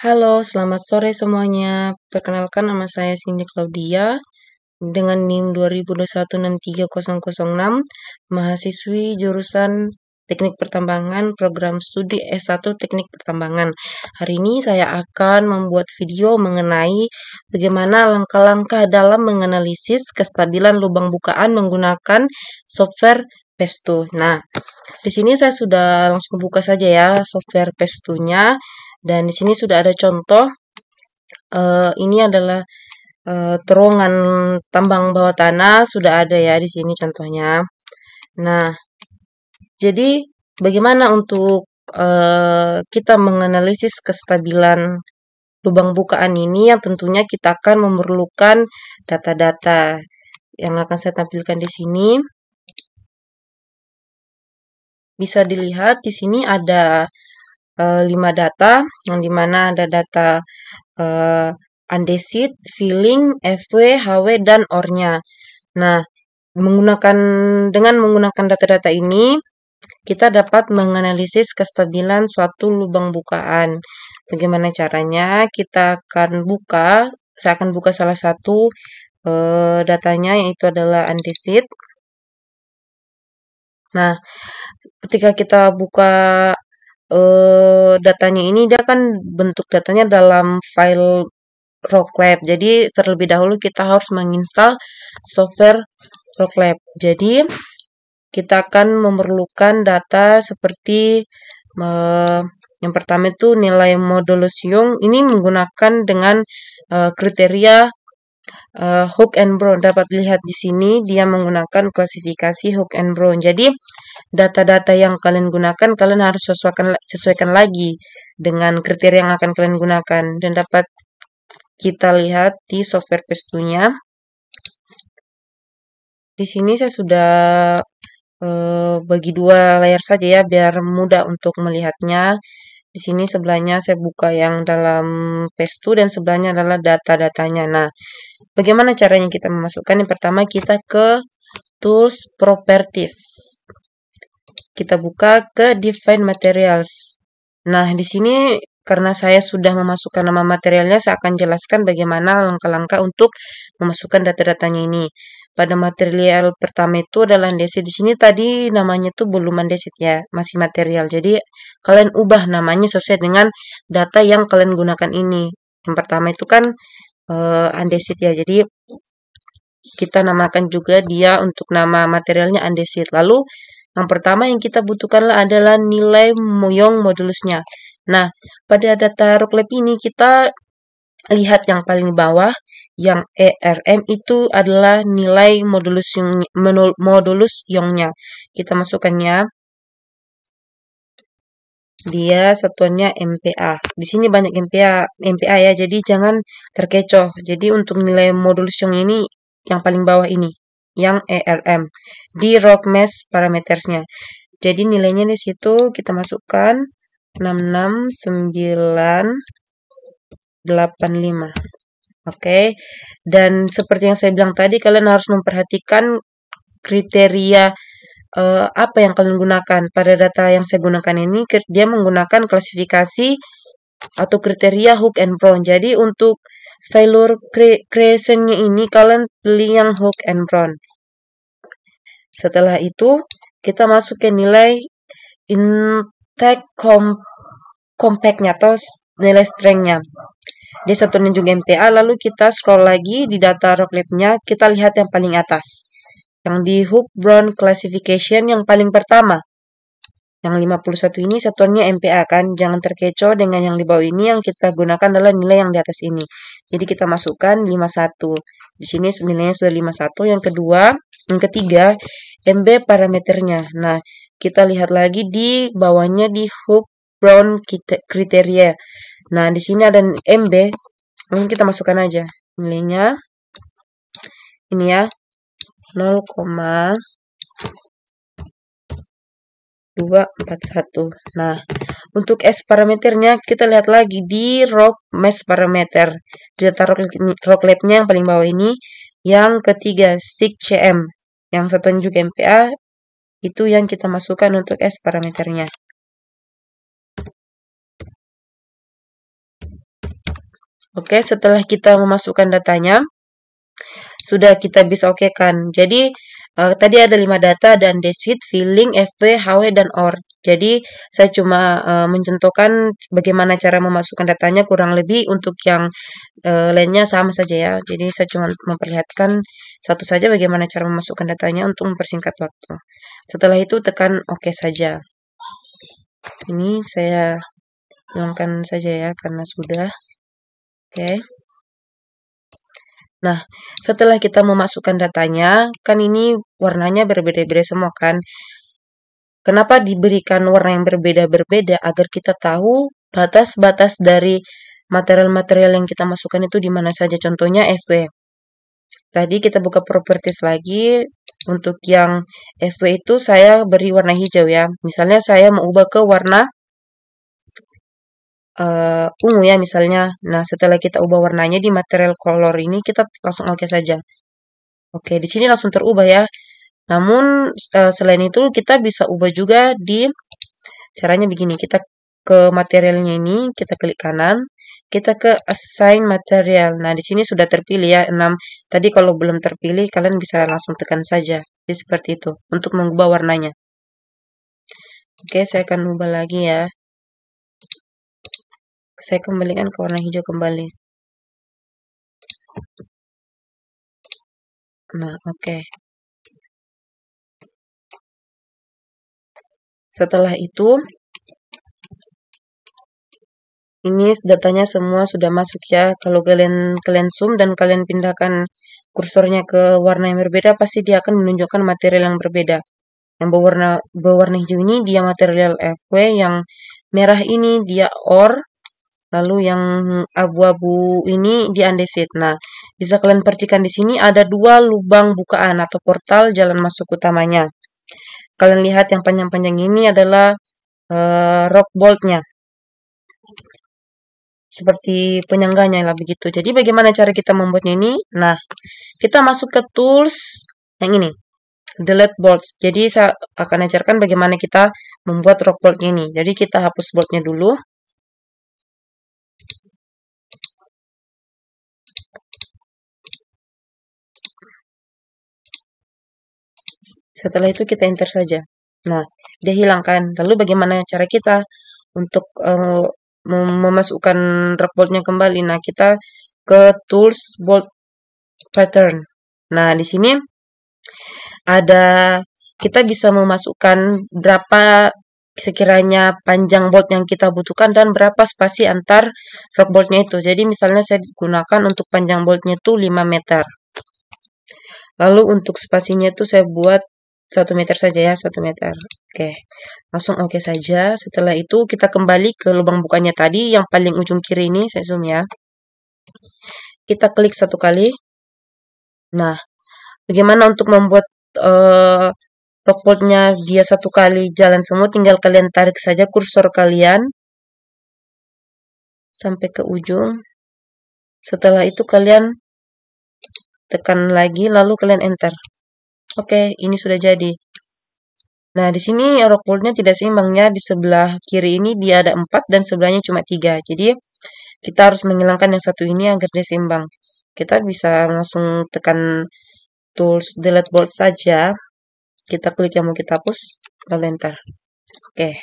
Halo, selamat sore semuanya. Perkenalkan nama saya Cindy Claudia dengan NIM 2021-63006, mahasiswi jurusan Teknik Pertambangan, program studi S1 Teknik Pertambangan. Hari ini saya akan membuat video mengenai bagaimana langkah-langkah dalam menganalisis kestabilan lubang bukaan menggunakan software Pesto. Nah, di sini saya sudah langsung buka saja ya software Pesto-nya. Dan di sini sudah ada contoh. Ini adalah terowongan tambang bawah tanah, sudah ada ya di sini contohnya. Nah, jadi bagaimana untuk kita menganalisis kestabilan lubang bukaan ini? Yang tentunya kita akan memerlukan data-data yang akan saya tampilkan di sini. Bisa dilihat di sini ada 5 data, yang dimana ada data andesit, filling, FW, HW, dan OR-nya. Nah, dengan menggunakan data-data ini, kita dapat menganalisis kestabilan suatu lubang bukaan. Bagaimana caranya? Saya akan buka salah satu datanya, yaitu adalah andesit. Nah, ketika kita buka datanya ini, dia kan bentuk datanya dalam file Rocklab. Jadi terlebih dahulu kita harus menginstal software Rocklab. Jadi kita akan memerlukan data seperti yang pertama itu nilai modulus Young. Ini menggunakan dengan kriteria Hook and Brown. Dapat lihat di sini dia menggunakan klasifikasi Hook and Brown. Jadi data-data yang kalian gunakan, kalian harus sesuaikan lagi dengan kriteria yang akan kalian gunakan. Dan dapat kita lihat di software Pesto-nya. Di sini saya sudah bagi dua layar saja ya, biar mudah untuk melihatnya. Di sini sebelahnya saya buka yang dalam Pesto dan sebelahnya adalah data-datanya. Nah, bagaimana caranya kita memasukkan? Yang pertama kita ke Tools Properties. Kita buka ke Define Materials. Nah, di sini karena saya sudah memasukkan nama materialnya, saya akan jelaskan bagaimana langkah-langkah untuk memasukkan data-datanya ini. Pada material pertama itu adalah andesit. Di sini tadi namanya tuh belum andesit ya, masih material. Jadi kalian ubah namanya sesuai dengan data yang kalian gunakan ini. Yang pertama itu kan andesit ya. Jadi kita namakan juga dia untuk nama materialnya andesit. Lalu yang pertama yang kita butuhkan adalah nilai Young modulusnya. Nah, pada data Rocklab ini kita lihat yang paling bawah, yang ERM itu adalah nilai modulus Young-nya. Kita masukkannya. Dia satuannya MPa. Di sini banyak MPa ya, jadi jangan terkecoh. Jadi untuk nilai modulus Young ini yang paling bawah ini, yang ERM di Rockmesh parametersnya. Jadi nilainya di situ kita masukkan 66985. Oke. Dan seperti yang saya bilang tadi, kalian harus memperhatikan kriteria apa yang kalian gunakan. Pada data yang saya gunakan ini, dia menggunakan klasifikasi atau kriteria Hook and Brown. Jadi untuk failure creation-nya ini kalian pilih yang Hook and Brown. Setelah itu kita masuk ke nilai intake compact-nya atau nilai strength-nya. Dia satunya juga MPa. Lalu kita scroll lagi di data Rocklab-nya, kita lihat yang paling atas. Yang di Hook Brown Classification yang paling pertama. Yang 51 ini satuannya MPa kan. Jangan terkecoh dengan yang di bawah ini, yang kita gunakan adalah nilai yang di atas ini. Jadi kita masukkan 51. Di sini nilainya sudah 51. Yang ketiga, MB parameternya. Nah, kita lihat lagi di bawahnya di Hook Brown kriteria. Nah, di sini ada MB. Langsung kita masukkan aja nilainya. Ini ya. 0,241. Nah, untuk S parameternya kita lihat lagi di Rockmesh parameter. Di data Rocklab-nya yang paling bawah ini. Yang ketiga, SIG-CM. Yang satunya juga MPa. Itu yang kita masukkan untuk S parameternya. Oke, setelah kita memasukkan datanya, sudah kita bisa okekan. Jadi, tadi ada 5 data dan desit, filling, FP, HW, dan OR. Jadi, saya cuma mencontohkan bagaimana cara memasukkan datanya, kurang lebih untuk yang lainnya sama saja ya. Jadi, saya cuma memperlihatkan satu saja bagaimana cara memasukkan datanya untuk mempersingkat waktu. Setelah itu, tekan OK saja. Ini saya hilangkan saja ya, karena sudah. Oke. Nah, setelah kita memasukkan datanya, kan ini warnanya berbeda-beda semua kan. Kenapa diberikan warna yang berbeda-berbeda? Agar kita tahu batas-batas dari material-material yang kita masukkan itu di mana saja. Contohnya FW. Tadi kita buka properties lagi. Untuk yang FW itu saya beri warna hijau ya. Misalnya saya mau ubah ke warna ungu ya misalnya. Nah, setelah kita ubah warnanya di material color ini, kita langsung oke saja. Oke, di sini langsung terubah ya. Namun, selain itu kita bisa ubah juga di caranya begini. Kita ke materialnya ini, kita klik kanan, kita ke assign material. Nah, di sini sudah terpilih ya 6. Tadi kalau belum terpilih, kalian bisa langsung tekan saja. Jadi seperti itu, untuk mengubah warnanya. Oke, saya akan ubah lagi ya. Saya kembalikan ke warna hijau kembali. Nah, oke. Setelah itu, ini datanya semua sudah masuk ya. Kalau kalian zoom dan kalian pindahkan kursornya ke warna yang berbeda, pasti dia akan menunjukkan material yang berbeda. Yang berwarna hijau ini dia material FW, yang merah ini dia OR, lalu yang abu-abu ini dia undesit. Nah, bisa kalian perhatikan di sini ada 2 lubang bukaan atau portal jalan masuk utamanya. Kalian lihat yang panjang-panjang ini adalah rock bolt-nya. Seperti penyangganya lah begitu. Jadi bagaimana cara kita membuatnya ini? Nah, kita masuk ke tools yang ini. Delete bolts. Jadi saya akan ajarkan bagaimana kita membuat rock bolt ini. Jadi kita hapus boltnya dulu. Setelah itu kita enter saja. Nah, dia hilangkan. Lalu bagaimana cara kita untuk memasukkan rock boltnya kembali? Nah, kita ke tools bolt pattern. Nah, di sini ada kita bisa memasukkan berapa sekiranya panjang bolt yang kita butuhkan dan berapa spasi antar rock boltnya itu. Jadi misalnya saya gunakan untuk panjang boltnya itu 5 meter. Lalu untuk spasinya itu saya buat 1 meter saja ya, 1 meter. Oke, langsung oke saja. Setelah itu kita kembali ke lubang bukanya tadi, yang paling ujung kiri ini, saya zoom ya. Kita klik 1 kali. Nah, bagaimana untuk membuat rock bolt-nya dia 1 kali jalan semua, tinggal kalian tarik saja kursor kalian sampai ke ujung. Setelah itu kalian tekan lagi, lalu kalian enter. Oke, ini sudah jadi. Nah, di sini rock bolt-nya tidak seimbangnya. Di sebelah kiri ini dia ada 4 dan sebelahnya cuma 3. Jadi, kita harus menghilangkan yang satu ini agar dia seimbang. Kita bisa langsung tekan tools delete bolt saja. Kita klik yang mau kita hapus, lalu enter. Oke.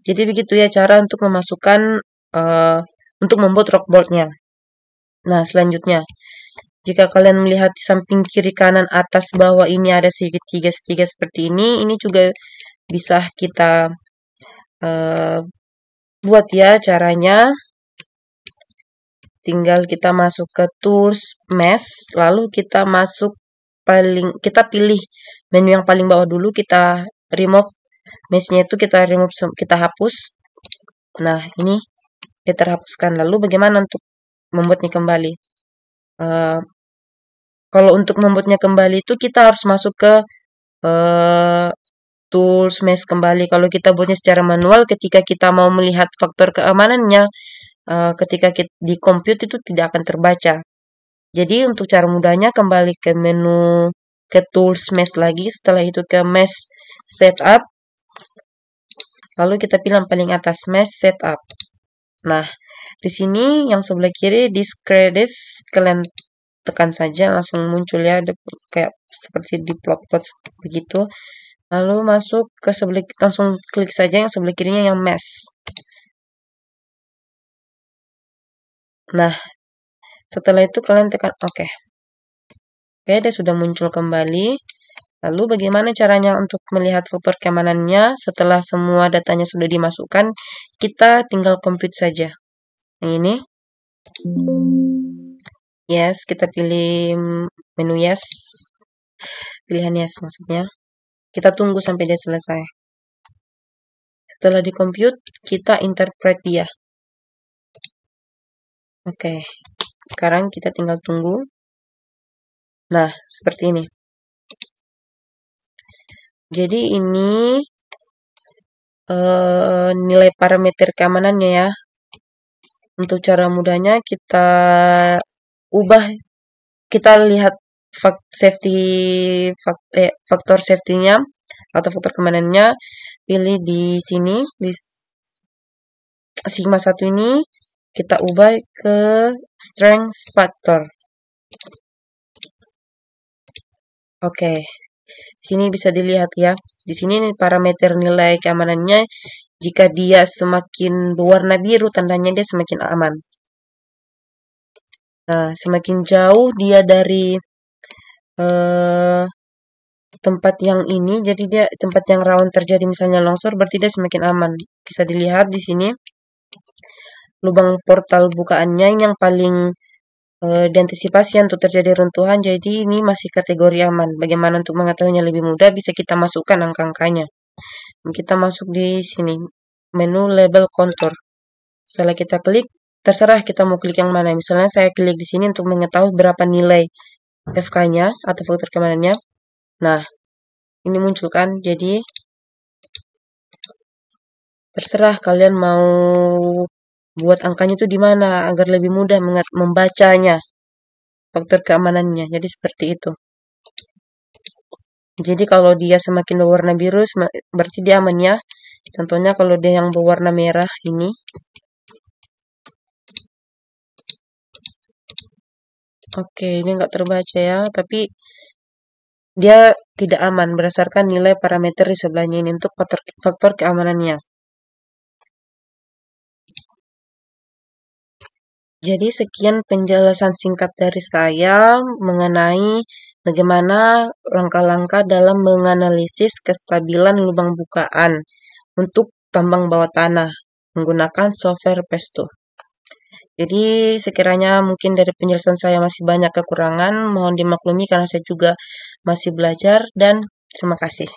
Jadi begitu ya cara untuk memasukkan untuk membuat rock bolt-nya. Nah, selanjutnya, jika kalian melihat di samping kiri kanan atas bawah ini ada segitiga-segitiga seperti ini juga bisa kita buat ya caranya. Tinggal kita masuk ke tools mesh, lalu kita kita pilih menu yang paling bawah dulu, kita remove mesh-nya itu, kita hapus. Nah, ini dia terhapuskan. Lalu bagaimana untuk membuatnya kembali? Kalau untuk membuatnya kembali itu kita harus masuk ke tools mesh kembali. Kalau kita buatnya secara manual, ketika kita mau melihat faktor keamanannya, ketika di compute itu tidak akan terbaca. Jadi untuk cara mudahnya kembali ke menu ke tools mesh lagi, setelah itu ke mesh setup, lalu kita pilih yang paling atas mesh setup. Nah, di sini yang sebelah kiri discredit, kalian tekan saja langsung muncul ya, kayak seperti di plot-plot begitu. Lalu masuk ke sebelah, langsung klik saja yang sebelah kirinya yang mesh. Nah, setelah itu kalian tekan OK. Oke, dia sudah muncul kembali. Lalu bagaimana caranya untuk melihat faktor keamanannya? Setelah semua datanya sudah dimasukkan, kita tinggal compute saja. Yang ini. Yes, kita pilih menu yes. Pilihan yes maksudnya. Kita tunggu sampai dia selesai. Setelah di-compute, kita interpret dia. Oke, sekarang kita tinggal tunggu. Nah, seperti ini. Jadi ini nilai parameter keamanannya ya. Untuk cara mudahnya kita ubah, kita lihat faktor safety-nya atau faktor keamanannya, pilih di sini, di sigma 1 ini, kita ubah ke strength factor. Oke. Sini bisa dilihat ya. Di sini parameter nilai keamanannya, jika dia semakin berwarna biru, tandanya dia semakin aman. Nah, semakin jauh dia dari tempat yang ini, jadi dia tempat yang rawan terjadi misalnya longsor, berarti dia semakin aman. Bisa dilihat di sini lubang portal bukaannya yang paling diantisipasi untuk terjadi runtuhan, jadi ini masih kategori aman. Bagaimana untuk mengetahuinya lebih mudah? Bisa kita masukkan angka-angkanya. Kita masuk di sini, menu label contour. Setelah kita klik, terserah kita mau klik yang mana. Misalnya saya klik di sini untuk mengetahui berapa nilai FK-nya atau faktor keamanannya. Nah, ini muncul kan, jadi terserah kalian mau buat angkanya itu di mana agar lebih mudah membacanya, faktor keamanannya. Jadi seperti itu. Jadi kalau dia semakin berwarna biru, berarti dia aman ya. Contohnya kalau dia yang berwarna merah ini. Oke, ini nggak terbaca ya, tapi dia tidak aman berdasarkan nilai parameter di sebelahnya ini untuk faktor keamanannya. Jadi sekian penjelasan singkat dari saya mengenai bagaimana langkah-langkah dalam menganalisis kestabilan lubang bukaan untuk tambang bawah tanah menggunakan software Pesto. Jadi sekiranya mungkin dari penjelasan saya masih banyak kekurangan, mohon dimaklumi karena saya juga masih belajar, dan terima kasih.